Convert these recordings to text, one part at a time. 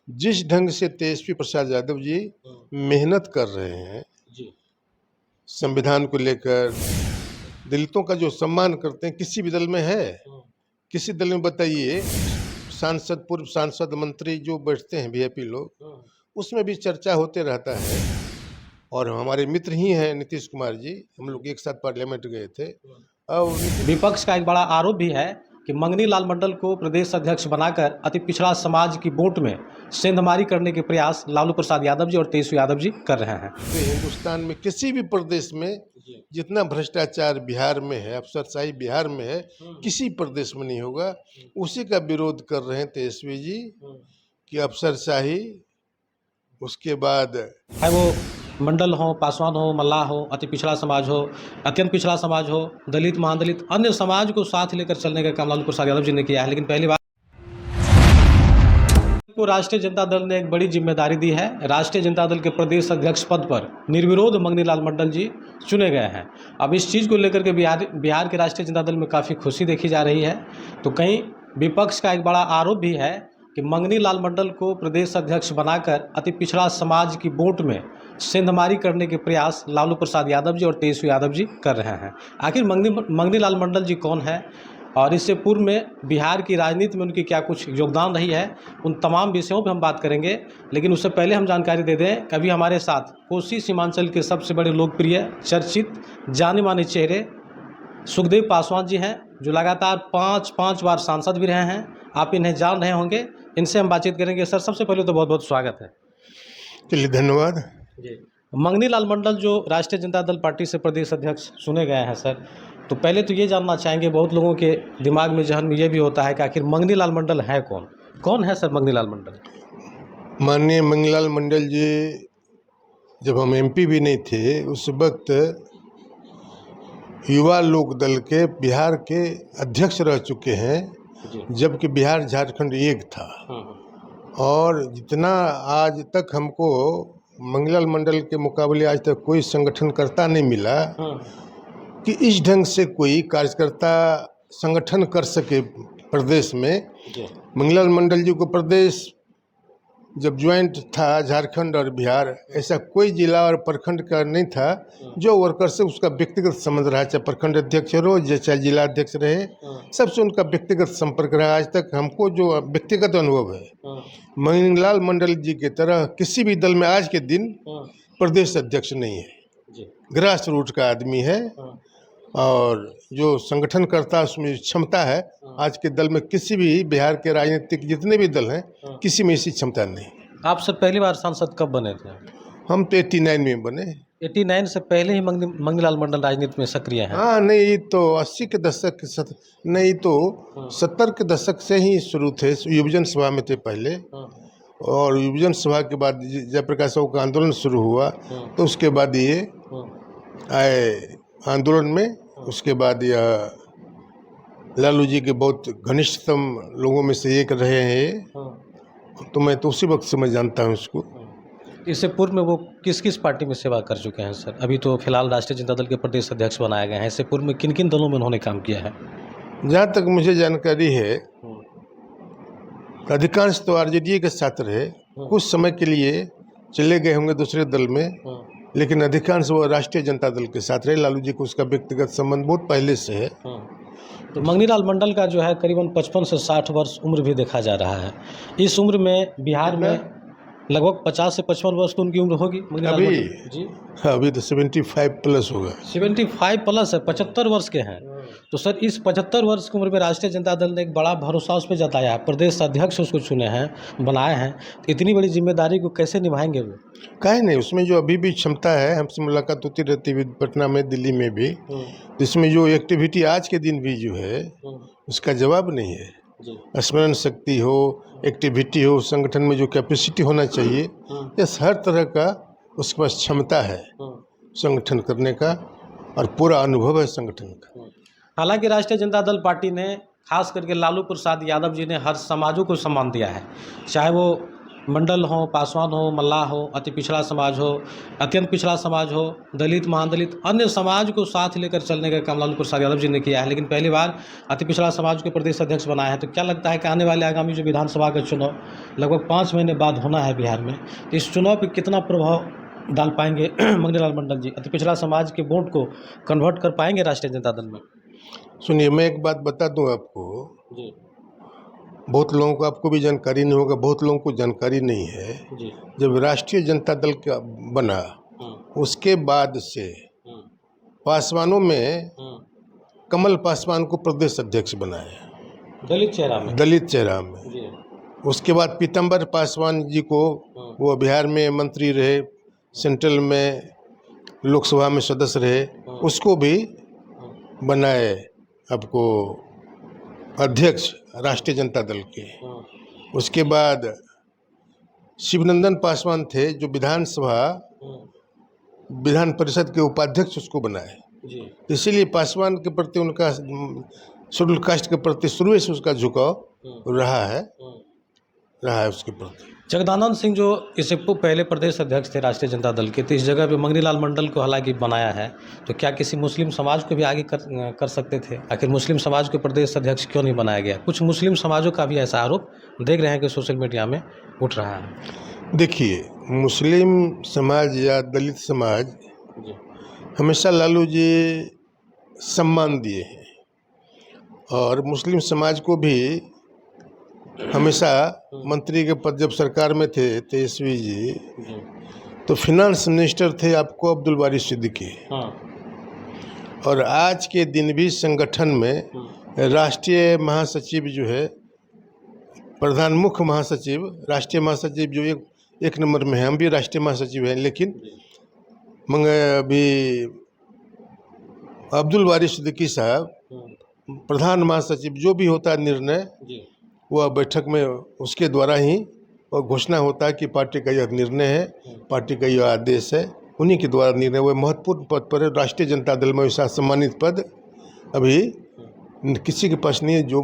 जिस ढंग से तेजस्वी प्रसाद यादव जी मेहनत कर रहे हैं जी। संविधान को लेकर, दलितों का जो सम्मान करते हैं, किसी भी दल में है? किसी दल में बताइए। सांसद, पूर्व सांसद, मंत्री जो बैठते हैं वीआईपी लोग, उसमें भी चर्चा होते रहता है। और हमारे मित्र ही हैं नीतीश कुमार जी, हम लोग एक साथ पार्लियामेंट गए थे। और विपक्ष का एक बड़ा आरोप भी है कि मंगनी लाल मंडल को प्रदेश अध्यक्ष बनाकर अति पिछड़ा समाज की वोट में सेंधमारी करने के प्रयास लालू प्रसाद यादव जी और तेजस्वी यादव जी कर रहे हैं। तो हिंदुस्तान में किसी भी प्रदेश में जितना भ्रष्टाचार बिहार में है, अफसरशाही बिहार में है, किसी प्रदेश में नहीं होगा। उसी का विरोध कर रहे हैं तेजस्वी जी कि अफसरशाही, उसके बाद है वो मंडल हो, पासवान हो, मल्लाह हो, अति पिछड़ा समाज हो, अत्यंत पिछड़ा समाज हो, दलित, महादलित, अन्य समाज को साथ लेकर चलने का काम लालू प्रसाद यादव जी ने किया है। लेकिन पहली बात को राष्ट्रीय जनता दल ने एक बड़ी जिम्मेदारी दी है। राष्ट्रीय जनता दल के प्रदेश अध्यक्ष पद पर निर्विरोध मंगनी लाल मंडल जी चुने गए हैं। अब इस चीज़ को लेकर के बिहार के राष्ट्रीय जनता दल में काफ़ी खुशी देखी जा रही है। तो कहीं विपक्ष का एक बड़ा आरोप भी है कि मंगनी लाल मंडल को प्रदेश अध्यक्ष बनाकर अति पिछड़ा समाज की वोट में सेंधमारी करने के प्रयास लालू प्रसाद यादव जी और तेजस्वी यादव जी कर रहे हैं। आखिर मंगनी लाल मंडल जी कौन है और इससे पूर्व में बिहार की राजनीति में उनकी क्या कुछ योगदान रही है, उन तमाम विषयों पर हम बात करेंगे। लेकिन उससे पहले हम जानकारी दे दें, कभी हमारे साथ कोसी सीमांचल के सबसे बड़े लोकप्रिय, चर्चित, जाने माने चेहरे सुखदेव पासवान जी हैं, जो लगातार पाँच बार सांसद भी रहे हैं। आप इन्हें जान रहे होंगे, इनसे हम बातचीत करेंगे। सर, सबसे पहले तो बहुत बहुत स्वागत है। चलिए, धन्यवाद जी। मंगनी लाल मंडल जो राष्ट्रीय जनता दल पार्टी से प्रदेश अध्यक्ष चुने गए हैं सर, तो पहले तो ये जानना चाहेंगे, बहुत लोगों के दिमाग में जहन में ये भी होता है कि आखिर मंगनी लाल मंडल है कौन? कौन है सर मंगनी लाल मंडल? माननीय मंगनी लाल मंडल जी, जब हम एमपी भी नहीं थे उस वक्त युवा लोक दल के बिहार के अध्यक्ष रह चुके हैं, जबकि बिहार झारखंड एक था। और जितना आज तक हमको मंगलाल मंडल के मुकाबले आज तक कोई संगठन करता नहीं मिला कि इस ढंग से कोई कार्यकर्ता संगठन कर सके प्रदेश में। मंगलाल मंडल जी को प्रदेश जब ज्वाइंट था झारखंड और बिहार, ऐसा कोई जिला और प्रखंड का नहीं था जो वर्कर से उसका व्यक्तिगत संबंध रहा, चाहे प्रखंड अध्यक्ष हो, चाहे जिला अध्यक्ष रहे, सबसे उनका व्यक्तिगत संपर्क रहा। आज तक हमको जो व्यक्तिगत अनुभव है, मंगनीलाल मंडल जी की तरह किसी भी दल में आज के दिन प्रदेश अध्यक्ष नहीं है। ग्रास रूट का आदमी है और जो संगठन करता है उसमें क्षमता है। आज के दल में किसी भी बिहार के राजनीतिक जितने भी दल हैं, किसी में ऐसी क्षमता नहीं। आप सर पहली बार सांसद कब बने थे? हम तो 89 में बने। 89 से पहले ही मंगनी लाल मंडल राजनीति में सक्रिय है? हाँ, नहीं तो 80 के दशक, नहीं तो 70 के दशक से ही शुरू थे। युवजन सभा में थे पहले, और युवजन सभा के बाद जयप्रकाश का आंदोलन शुरू हुआ, तो उसके बाद ये आए आंदोलन में। उसके बाद यह लालू जी के बहुत घनिष्ठतम लोगों में से एक रहे हैं, तो मैं तो उसी वक्त से मैं जानता हूँ उसको। इससे पूर्व में वो किस किस पार्टी में सेवा कर चुके हैं सर? अभी तो फिलहाल राष्ट्रीय जनता दल के प्रदेश अध्यक्ष बनाए गए हैं। इससे पूर्व में किन किन दलों में उन्होंने काम किया है? जहाँ तक मुझे जानकारी है, अधिकांश तो आरजेडी के साथ रहे, कुछ समय के लिए चले गए होंगे दूसरे दल में, लेकिन अधिकांश वो राष्ट्रीय जनता दल के साथ रहे। लालू जी को उसका व्यक्तिगत संबंध बहुत पहले से है। तो मंगनी लाल मंडल का जो है करीबन 55 से 60 वर्ष उम्र भी देखा जा रहा है। इस उम्र में बिहार में लगभग 50 से 55 वर्ष तो उनकी उम्र होगी। अभी जी अभी तो 75 प्लस होगा। 75 प्लस है, 75 वर्ष के हैं। तो सर, इस 75 वर्ष की उम्र में राष्ट्रीय जनता दल ने एक बड़ा भरोसा उस पर जताया है, प्रदेश अध्यक्ष उसको चुने हैं, बनाए हैं। तो इतनी बड़ी जिम्मेदारी को कैसे निभाएंगे वो? काहे नहीं, उसमें जो अभी भी क्षमता है, हमसे मुलाकात होती रहती है पटना में, दिल्ली में भी, इसमें जो एक्टिविटी आज के दिन भी जो है उसका जवाब नहीं है। स्मरण शक्ति हो, एक्टिविटी हो, संगठन में जो कैपेसिटी होना चाहिए, यह हर तरह का उसके पास क्षमता है संगठन करने का, और पूरा अनुभव है संगठन का। हालांकि राष्ट्रीय जनता दल पार्टी ने खास करके लालू प्रसाद यादव जी ने हर समाजों को सम्मान दिया है, चाहे वो मंडल हो, पासवान हो, मल्लाह हो, अति पिछड़ा समाज हो, अत्यंत पिछड़ा समाज हो, दलित, महादलित, अन्य समाज को साथ लेकर चलने का काम लालू प्रसाद यादव जी ने किया है। लेकिन पहली बार अति पिछड़ा समाज के प्रदेश अध्यक्ष बनाया है। तो क्या लगता है कि आने वाले आगामी जो विधानसभा का चुनाव लगभग 5 महीने बाद होना है बिहार में, तो इस चुनाव पर कितना प्रभाव डाल पाएंगे मंगनीलाल मंडल जी? अति पिछड़ा समाज के वोट को कन्वर्ट कर पाएंगे राष्ट्रीय जनता दल में? सुनिए, मैं एक बात बता दूं आपको। जी बहुत लोगों को, आपको भी जानकारी नहीं होगा, बहुत लोगों को जानकारी नहीं है। जी। जब राष्ट्रीय जनता दल का बना, उसके बाद से पासवानों में कमल पासवान को प्रदेश अध्यक्ष बनाया, दलित चेहरा में। दलित चेहरा में। जी। उसके बाद पीतम्बर पासवान जी को, वो बिहार में मंत्री रहे, सेंट्रल में लोकसभा में सदस्य रहे, उसको भी बनाए आपको अध्यक्ष राष्ट्रीय जनता दल के। उसके बाद शिवनंदन पासवान थे, जो विधान परिषद के उपाध्यक्ष, उसको बनाए। इसीलिए पासवान के प्रति उनका, शेड्यूल कास्ट के प्रति शुरू से उसका झुकाव रहा है उसके प्रति। जगदानंद सिंह जो इससे पहले प्रदेश अध्यक्ष थे राष्ट्रीय जनता दल के, तो इस जगह पे मंगनीलाल मंडल को हालांकि बनाया है, तो क्या किसी मुस्लिम समाज को भी आगे कर सकते थे? आखिर मुस्लिम समाज को प्रदेश अध्यक्ष क्यों नहीं बनाया गया? कुछ मुस्लिम समाजों का भी ऐसा आरोप देख रहे हैं कि सोशल मीडिया में उठ रहा है। देखिए, मुस्लिम समाज या दलित समाज हमेशा लालू जी सम्मान दिए हैं, और मुस्लिम समाज को भी हमेशा मंत्री के पद, जब सरकार में थे तेजस्वी जी, तो फिनांस मिनिस्टर थे आपको अब्दुल बारी सिद्दीकी। और आज के दिन भी संगठन में राष्ट्रीय महासचिव जो है, प्रधान मुख्य महासचिव, राष्ट्रीय महासचिव जो एक नंबर में है, हम भी राष्ट्रीय महासचिव हैं, लेकिन अभी अब्दुल बारी सिद्दीकी साहब प्रधान महासचिव, जो भी होता है निर्णय, वह बैठक में उसके द्वारा ही और घोषणा होता है कि पार्टी का यह निर्णय है, पार्टी का यह आदेश है, उन्हीं के द्वारा निर्णय। वह महत्वपूर्ण पद पर है। राष्ट्रीय जनता दल में ऐसा सम्मानित पद अभी किसी के पास नहीं है जो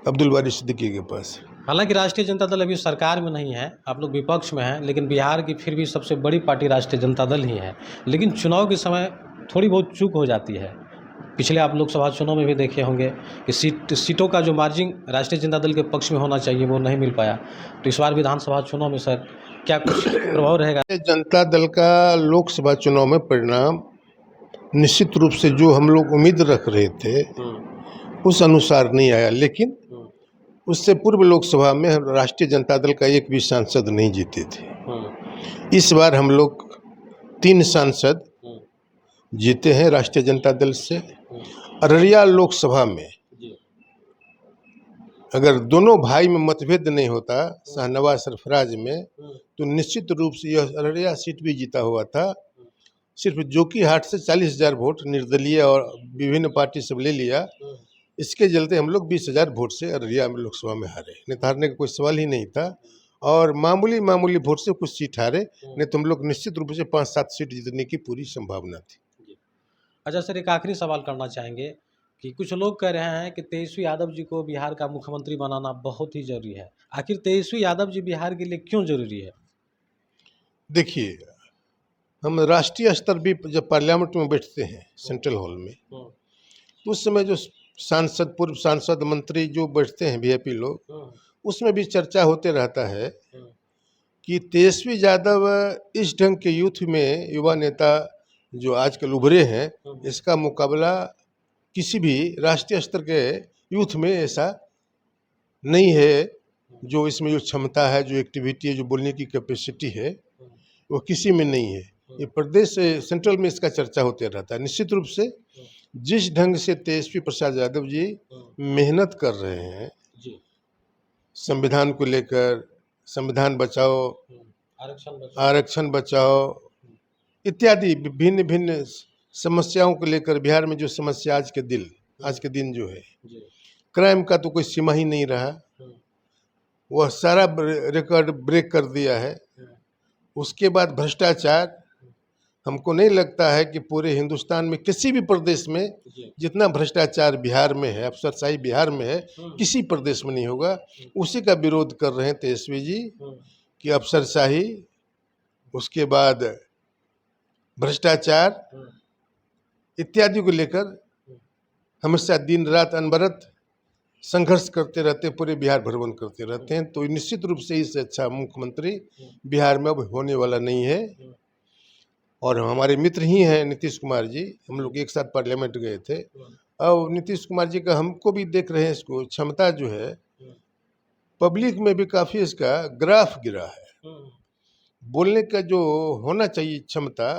अब्दुल बारी सिद्दीकी के पास। हालांकि राष्ट्रीय जनता दल अभी सरकार में नहीं है, आप लोग विपक्ष में हैं, लेकिन बिहार की फिर भी सबसे बड़ी पार्टी राष्ट्रीय जनता दल ही है। लेकिन चुनाव के समय थोड़ी बहुत चूक हो जाती है। पिछले आप लोकसभा चुनाव में भी देखे होंगे कि सीटों का जो मार्जिन राष्ट्रीय जनता दल के पक्ष में होना चाहिए वो नहीं मिल पाया। तो इस बार विधानसभा चुनाव में सर क्या कुछ प्रभाव रहेगा? जनता दल का लोकसभा चुनाव में परिणाम निश्चित रूप से जो हम लोग उम्मीद रख रहे थे उस अनुसार नहीं आया, लेकिन उससे पूर्व लोकसभा में राष्ट्रीय जनता दल का एक भी सांसद नहीं जीते थे। इस बार हम लोग 3 सांसद जीते हैं राष्ट्रीय जनता दल से। अररिया लोकसभा में अगर दोनों भाई में मतभेद नहीं होता, शाहनवाज सरफराज में, तो निश्चित रूप से यह अररिया सीट भी जीता हुआ था। सिर्फ जोकीहाट से 40,000 वोट निर्दलीय और विभिन्न पार्टी सब ले लिया। इसके चलते हम लोग 20,000 वोट से अररिया में लोकसभा में हारे। नहीं तो हारने का कोई सवाल ही नहीं था, और मामूली वोट से कुछ सीट हारे, नहीं तो हम लोग निश्चित रूप से 5-7 सीट जीतने की पूरी संभावना थी। अच्छा सर, एक आखिरी सवाल करना चाहेंगे कि कुछ लोग कह रहे हैं कि तेजस्वी यादव जी को बिहार का मुख्यमंत्री बनाना बहुत ही जरूरी है। आखिर तेजस्वी यादव जी बिहार के लिए क्यों जरूरी है? देखिए, हम राष्ट्रीय स्तर भी जब पार्लियामेंट में बैठते हैं सेंट्रल हॉल में, तो उस समय जो सांसद, पूर्व सांसद, मंत्री जो बैठते हैं वीआईपी लोग, उसमें भी चर्चा होते रहता है कि तेजस्वी यादव इस ढंग के यूथ में, युवा नेता जो आजकल उभरे हैं, इसका मुकाबला किसी भी राष्ट्रीय स्तर के यूथ में ऐसा नहीं है। जो इसमें जो क्षमता है, जो एक्टिविटी है, जो बोलने की कैपेसिटी है, वो किसी में नहीं है। ये प्रदेश सेंट्रल में इसका चर्चा होते रहता है। निश्चित रूप से जिस ढंग से तेजस्वी प्रसाद यादव जी मेहनत कर रहे हैं संविधान को लेकर, संविधान बचाओ, आरक्षण बचाओ इत्यादि विभिन्न समस्याओं को लेकर, बिहार में जो समस्या आज के दिन जो है, क्राइम का तो कोई सीमा ही नहीं रहा, वह सारा रिकॉर्ड ब्रेक कर दिया है। उसके बाद भ्रष्टाचार, हमको नहीं लगता है कि पूरे हिंदुस्तान में किसी भी प्रदेश में जितना भ्रष्टाचार बिहार में है, अफसरशाही बिहार में है, किसी प्रदेश में नहीं होगा। उसी का विरोध कर रहे हैं तेजस्वी जी कि अफसरशाही, उसके बाद भ्रष्टाचार इत्यादि को लेकर हमेशा दिन रात अनवरत संघर्ष करते रहते, पूरे बिहार भ्रमण करते रहते हैं। तो निश्चित रूप से इससे अच्छा मुख्यमंत्री बिहार में अब होने वाला नहीं है। और हमारे मित्र ही हैं नीतीश कुमार जी, हम लोग एक साथ पार्लियामेंट गए थे। अब नीतीश कुमार जी का हमको भी देख रहे हैं, इसको क्षमता जो है पब्लिक में भी काफ़ी इसका ग्राफ गिरा है। बोलने का जो होना चाहिए क्षमता,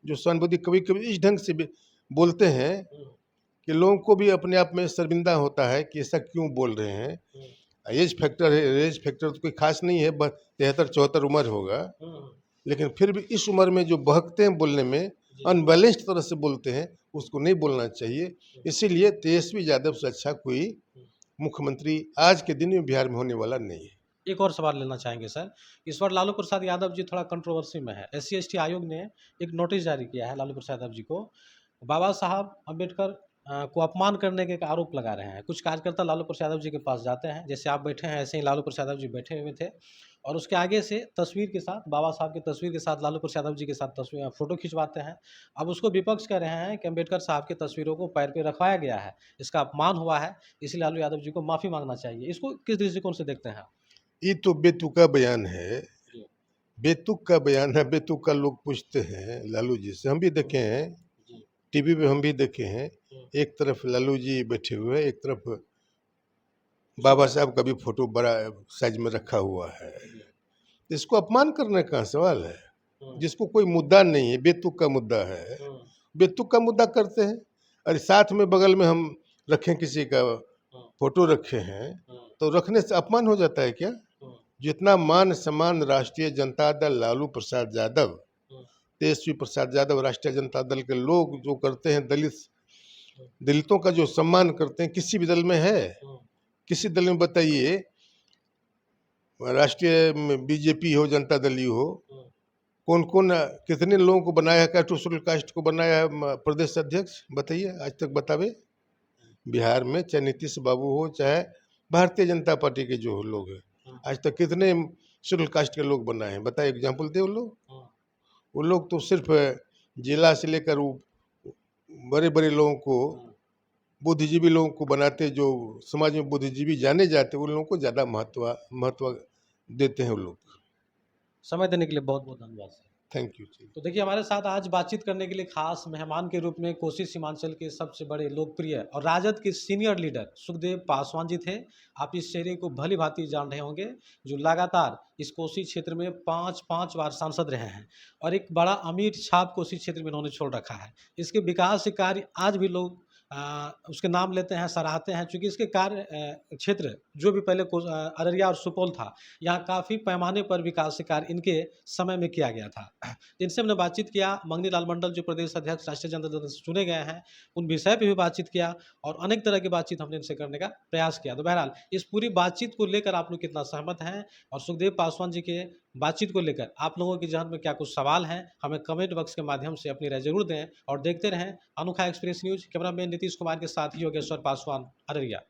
जो सहानुभूति, कभी कभी इस ढंग से भी बोलते हैं कि लोगों को भी अपने आप में शर्मिंदा होता है कि ऐसा क्यों बोल रहे हैं। एज फैक्टर है, एज फैक्टर तो कोई खास नहीं है, 73-74 उम्र होगा, लेकिन फिर भी इस उम्र में जो बहकते हैं बोलने में, अनबैलेंस्ड तरह से बोलते हैं, उसको नहीं बोलना चाहिए। इसीलिए तेजस्वी यादव से अच्छा कोई मुख्यमंत्री आज के दिन में बिहार में होने वाला नहीं है। एक और सवाल लेना चाहेंगे सर। इस बार लालू प्रसाद यादव जी थोड़ा कंट्रोवर्सी में है। SC/ST आयोग ने एक नोटिस जारी किया है लालू प्रसाद यादव जी को। बाबा साहब अम्बेडकर को अपमान करने के एक आरोप लगा रहे हैं। कुछ कार्यकर्ता लालू प्रसाद यादव जी के पास जाते हैं, जैसे आप बैठे हैं ऐसे ही लालू प्रसाद यादव जी बैठे हुए थे, और उसके आगे से तस्वीर के साथ, बाबा साहब की तस्वीर के साथ लालू प्रसाद यादव जी के साथ तस्वीर फोटो खिंचवाते हैं। अब उसको विपक्ष कह रहे हैं कि अम्बेडकर साहब की तस्वीरों को पैर पे रखवाया गया है, इसका अपमान हुआ है, इसलिए लालू यादव जी को माफ़ी मांगना चाहिए। इसको किस दृष्टिकोण से देखते हैं आप? ये तो बेतुका बयान है, बेतुक का बयान है। बेतुका लोग पूछते हैं लालू जी से, हम भी देखे हैं टीवी पे, हम भी देखे हैं। एक तरफ लालू जी बैठे हुए, एक तरफ बाबा साहब का भी फोटो बड़ा साइज में रखा हुआ है। इसको अपमान करने का सवाल है, जिसको कोई मुद्दा नहीं है, बेतुक का मुद्दा है, बेतुक का मुद्दा करते हैं। अरे साथ में बगल में हम रखें, किसी का फोटो रखे हैं, तो रखने से अपमान हो जाता है क्या? जितना मान सम्मान राष्ट्रीय जनता दल, लालू प्रसाद यादव, तेजस्वी प्रसाद यादव, राष्ट्रीय जनता दल के लोग जो करते हैं, दलितों का जो सम्मान करते हैं, किसी भी दल में है? किसी दल में बताइए, राष्ट्रीय बीजेपी हो, जनता दल हो, कौन कौन कितने लोगों को बनाया है, कैटो शेड्यूल कास्ट को बनाया है प्रदेश अध्यक्ष? बताइए, आज तक बतावे। बिहार में चाहे नीतीश बाबू हो, चाहे भारतीय जनता पार्टी के जो लोग हैं, आज तक कितने शेड्यूल कास्ट के लोग बनाए हैं? बताए, एग्जाम्पल दे। वो लोग तो सिर्फ जिला से लेकर बड़े बड़े लोगों को, बुद्धिजीवी लोगों को बनाते, जो समाज में बुद्धिजीवी जाने जाते, उन लोगों को ज़्यादा महत्व देते हैं वो लोग। समय देने के लिए बहुत बहुत धन्यवाद सर। Thank you. तो देखिए, हमारे साथ आज बातचीत करने के लिए खास मेहमान के रूप में कोसी सीमांचल के सबसे बड़े लोकप्रिय और राजद के सीनियर लीडर सुखदेव पासवान जी थे। आप इस चेहरे को भली भांति जान रहे होंगे, जो लगातार इस कोसी क्षेत्र में 5 बार सांसद रहे हैं, और एक बड़ा अमीर छाप कोसी क्षेत्र में इन्होंने छोड़ रखा है। इसके विकास के कार्य आज भी लोग उसके नाम लेते हैं, सराहते हैं, चूँकि इसके कार्य क्षेत्र जो भी पहले अररिया और सुपौल था, यहाँ काफ़ी पैमाने पर विकास के कार्य इनके समय में किया गया था। जिनसे हमने बातचीत किया, मंगनी लाल मंडल जो प्रदेश अध्यक्ष राष्ट्रीय जनता दल से चुने गए हैं, उन विषय पे भी बातचीत किया, और अनेक तरह की बातचीत हमने इनसे करने का प्रयास किया। तो बहरहाल इस पूरी बातचीत को लेकर आप लोग कितना सहमत हैं, और सुखदेव पासवान जी के बातचीत को लेकर आप लोगों के जहन में क्या कुछ सवाल हैं, हमें कमेंट बॉक्स के माध्यम से अपनी राय जरूर दें। और देखते रहें अनोखा express news. Cameraman Nitish Kumar के साथ योगेश्वर पासवान, अररिया।